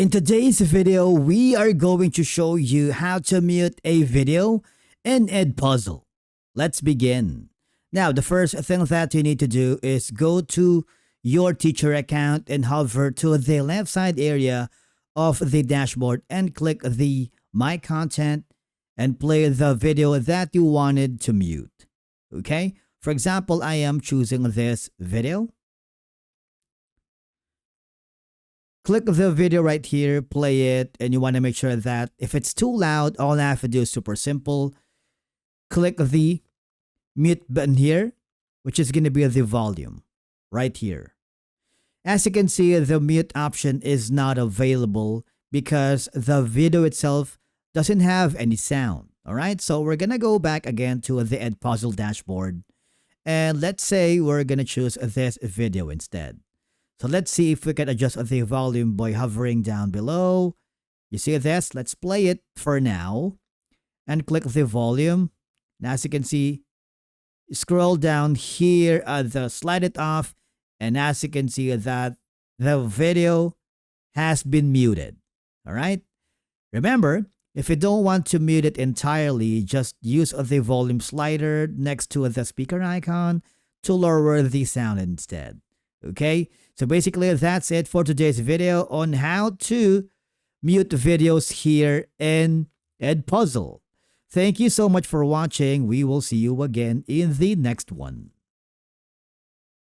In today's video, we are going to show you how to mute a video in Edpuzzle. Let's begin. Now, the first thing that you need to do is go to your teacher account and hover to the left side area of the dashboard and click the My Content and play the video that you wanted to mute. Okay? For example, I am choosing this video. Click the video right here, play it, and you want to make sure that if it's too loud, all I have to do is super simple. Click the mute button here, which is going to be the volume right here. As you can see, the mute option is not available because the video itself doesn't have any sound. Alright, so we're going to go back again to the Edpuzzle dashboard. And let's say we're going to choose this video instead. So let's see if we can adjust the volume by hovering down below. You see this? Let's play it for now. And click the volume. And as you can see, scroll down here, slide it off. And as you can see that the video has been muted. Alright? Remember, if you don't want to mute it entirely, just use the volume slider next to the speaker icon to lower the sound instead. Okay, so basically that's it for today's video on how to mute videos here in Edpuzzle. Thank you so much for watching. We will see you again in the next one.